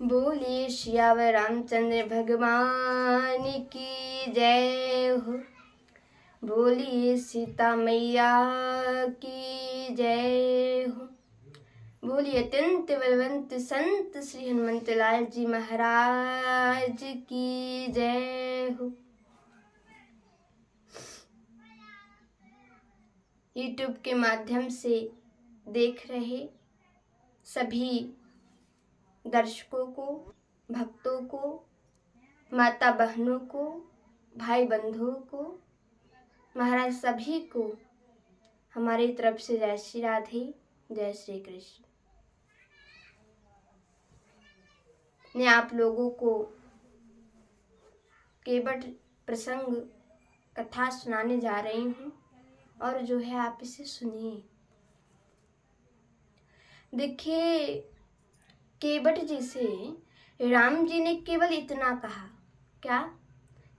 बोलिए सियावर रामचंद्र भगवान की जय हो। बोलिए सीता मैया की जय हो। बोलिए अत्यंत बलवंत संत श्री हनुमंत लाल जी महाराज की जय हो। यूट्यूब के माध्यम से देख रहे सभी दर्शकों को, भक्तों को, माता बहनों को, भाई बंधुओं को, महाराज सभी को हमारी तरफ से जय श्री राधे, जय श्री कृष्ण। मैं आप लोगों को केवट प्रसंग कथा सुनाने जा रही हूँ और जो है आप इसे सुनिए। देखिए, केवट जी से राम जी ने केवल इतना कहा, क्या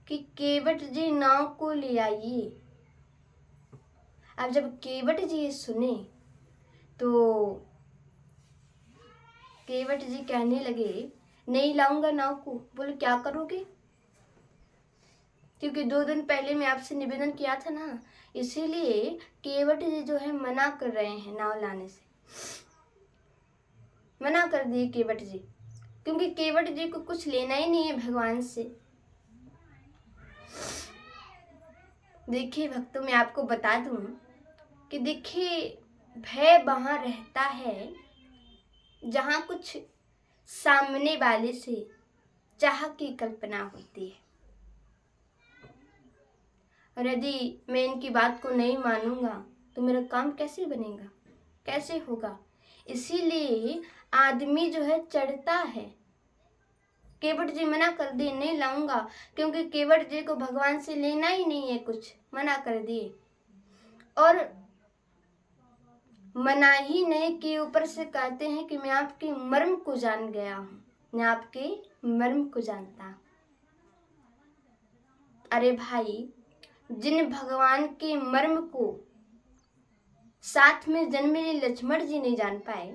कि केवट जी नाव को ले आइए। अब जब केवट जी ये सुने तो केवट जी कहने लगे, नहीं लाऊंगा नाव को। बोले क्या करोगे? क्योंकि 2 दिन पहले मैं आपसे निवेदन किया था ना, इसीलिए केवट जी जो है मना कर रहे हैं नाव लाने से। मना कर दिए केवट जी, क्योंकि केवट जी को कुछ लेना ही नहीं है भगवान से। देखिए भक्तों, मैं आपको बता दूं कि देखिए, भय वहां रहता है जहां कुछ सामने वाले से चाह की कल्पना होती है। और यदि मैं इनकी बात को नहीं मानूंगा तो मेरा काम कैसे बनेगा, कैसे होगा? इसीलिए आदमी जो है चढ़ता है। केवट जी मना कर दिए, नहीं लाऊंगा, क्योंकि केवट जी को भगवान से लेना ही नहीं है कुछ, मना कर दिए। और मना ही नहीं कि ऊपर से कहते हैं कि मैं आपके मर्म को जान गया हूं, मैं आपके मर्म को जानता हूं। अरे भाई, जिन भगवान के मर्म को साथ में जन्मे लक्ष्मण जी नहीं जान पाए,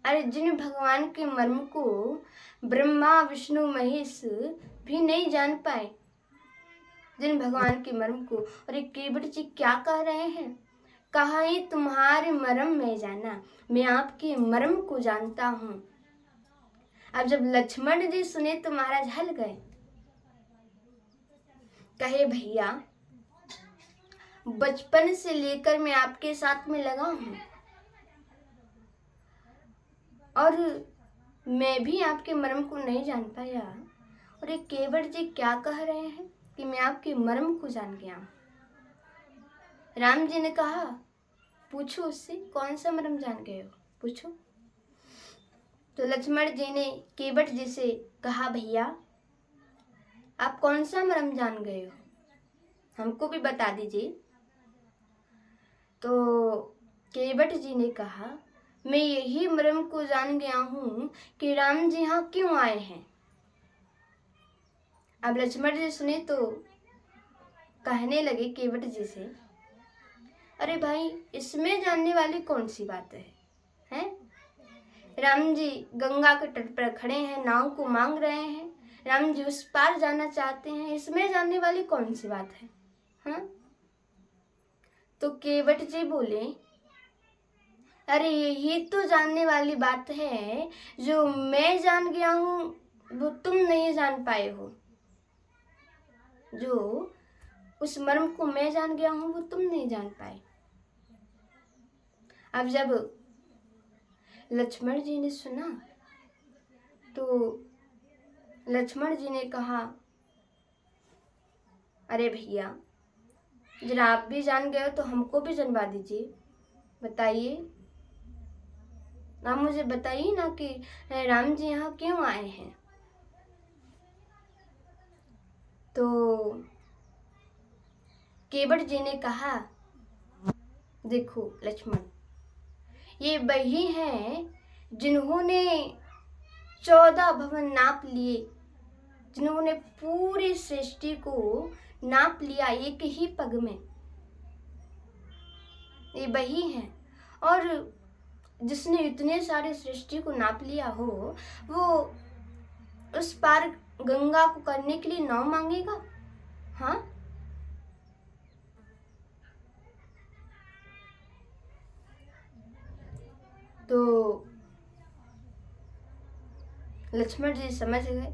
अरे जिन भगवान के मर्म को ब्रह्मा विष्णु महेश भी नहीं जान पाए, जिन भगवान के मर्म को, और एक केवट जी क्या कह रहे हैं? कहा ही तुम्हारे मर्म में जाना, मैं आपके मर्म को जानता हूं। अब जब लक्ष्मण जी सुने तो महाराज हल गए। कहे भैया, बचपन से लेकर मैं आपके साथ में लगा हूं और मैं भी आपके मर्म को नहीं जान पाया, और ये केवट जी क्या कह रहे हैं कि मैं आपके मर्म को जान गया हूं। राम जी ने कहा, पूछो उससे कौन सा मर्म जान गए हो, पूछो। तो लक्ष्मण जी ने केवट जी से कहा, भैया आप कौन सा मर्म जान गए हो, हमको भी बता दीजिए। तो केवट जी ने कहा, मैं यही मर्म को जान गया हूं कि राम जी यहाँ क्यों आए हैं। अब लक्ष्मण जी सुने तो कहने लगे केवट जी से, अरे भाई, इसमें जानने वाली कौन सी बात है? राम जी गंगा के तट पर खड़े हैं, नाव को मांग रहे हैं, राम जी उस पार जाना चाहते हैं, इसमें जानने वाली कौन सी बात है? हाँ? तो केवट जी बोले, अरे यही तो जानने वाली बात है, जो मैं जान गया हूं वो तुम नहीं जान पाए हो। जो उस मर्म को मैं जान गया हूं वो तुम नहीं जान पाए। अब जब लक्ष्मण जी ने सुना तो लक्ष्मण जी ने कहा, अरे भैया, जरा आप भी जान गए हो तो हमको भी जानवा दीजिए, बताइए, आप मुझे बताइए ना कि राम जी यहाँ क्यों आए हैं। तो केवट जी ने कहा, देखो लक्ष्मण, ये वही हैं जिन्होंने 14 भवन नाप लिए, जिन्होंने पूरी सृष्टि को नाप लिया एक ही पग में, ये वही हैं। और जिसने इतने सारे सृष्टि को नाप लिया हो, वो उस पार गंगा को करने के लिए नाव मांगेगा? हाँ, तो लक्ष्मण जी समझ गए।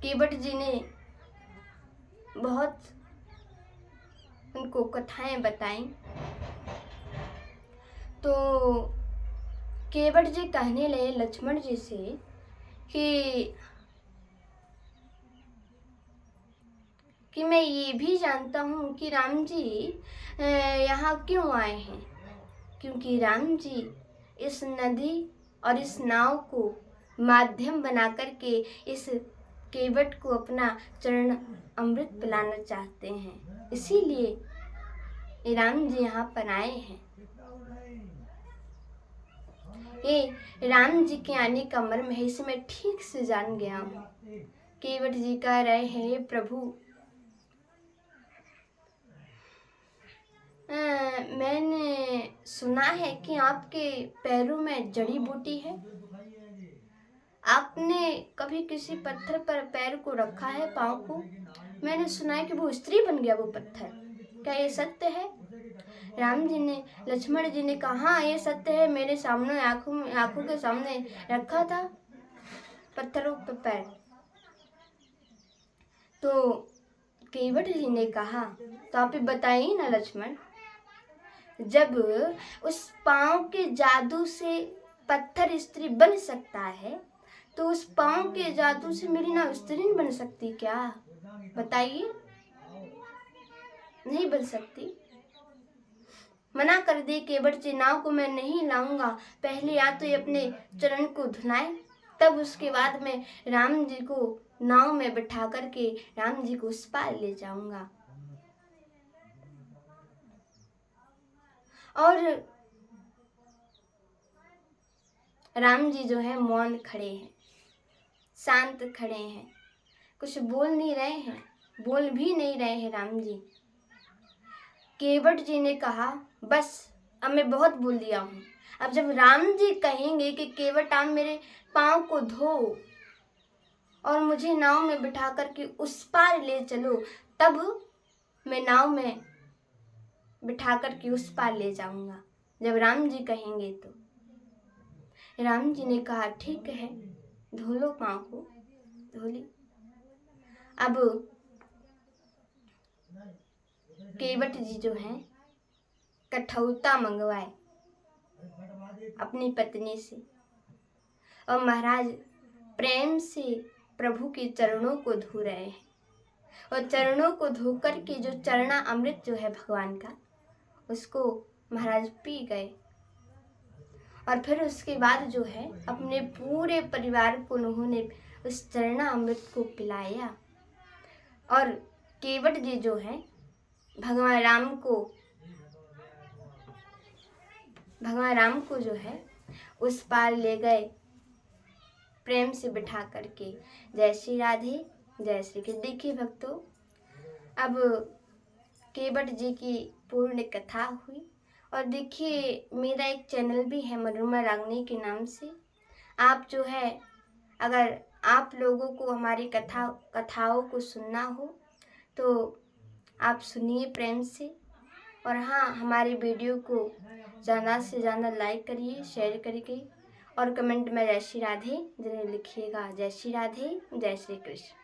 केवट जी ने बहुत उनको कथाएं बताई। तो केवट जी कहने लगे लक्ष्मण जी से कि मैं ये भी जानता हूँ कि राम जी यहाँ क्यों आए हैं, क्योंकि राम जी इस नदी और इस नाव को माध्यम बना करके इस केवट को अपना चरण अमृत पिलाना चाहते हैं, इसीलिए राम जी यहाँ पर आए हैं। ये राम जी के आने का मर्म है, इसे मैं ठीक से जान गया हूँ। केवट जी कह रहे हैं, हे प्रभु, मैंने सुना है कि आपके पैरों में जड़ी बूटी है। आपने कभी किसी पत्थर पर पैर को रखा है, पाँव को? मैंने सुना है कि वो स्त्री बन गया वो पत्थर। क्या ये सत्य है? राम जी ने, लक्ष्मण जी ने कहा, हाँ ये सत्य है, मेरे सामने आंखों के सामने रखा था पत्थरों पर पैर। तो केवट जी ने कहा, तो आप बताइए ना लक्ष्मण, जब उस पाँव के जादू से पत्थर स्त्री बन सकता है, तो उस पाँव के जादू से मेरी ना स्त्री नहीं बन सकती क्या? बताइए। नहीं बन सकती। मना कर दे केवट जी, नाव को मैं नहीं लाऊंगा, पहले या तो ये अपने चरण को धुलाए, तब उसके बाद मैं राम जी को नाव में बिठा करके राम जी को उस पार ले जाऊंगा। और राम जी जो है मौन खड़े हैं, शांत खड़े हैं, कुछ बोल नहीं रहे हैं, बोल भी नहीं रहे हैं राम जी। केवट जी ने कहा, बस अब मैं बहुत बोल दिया हूँ, अब जब राम जी कहेंगे कि केवट आप मेरे पाँव को धो और मुझे नाव में बिठा करके उस पार ले चलो, तब मैं नाव में बिठा करके उस पार ले जाऊंगा, जब राम जी कहेंगे। तो राम जी ने कहा, ठीक है, धो लो पाँव को। धो ली। अब केवट जी जो हैं कठौता मंगवाए अपनी पत्नी से, और महाराज प्रेम से प्रभु के चरणों को धो रहे हैं, और चरणों को धो कर के जो चरणा अमृत जो है भगवान का, उसको महाराज पी गए। और फिर उसके बाद जो है अपने पूरे परिवार को उन्होंने उस चरणा अमृत को पिलाया। और केवट जी जो है भगवान राम को जो है उस पार ले गए, प्रेम से बिठा करके। जय श्री राधे, जय श्री कृष्ण। देखिए भक्तों, अब केवट जी की पूर्ण कथा हुई। और देखिए, मेरा एक चैनल भी है मनोरमा रागनी के नाम से। आप जो है, अगर आप लोगों को हमारी कथाओं को सुनना हो तो आप सुनिए प्रेम से। और हाँ, हमारे वीडियो को ज़्यादा से ज़्यादा लाइक करिए, शेयर करिए, और कमेंट में जय श्री राधे जरूर लिखिएगा। जय श्री राधे, जय श्री कृष्ण।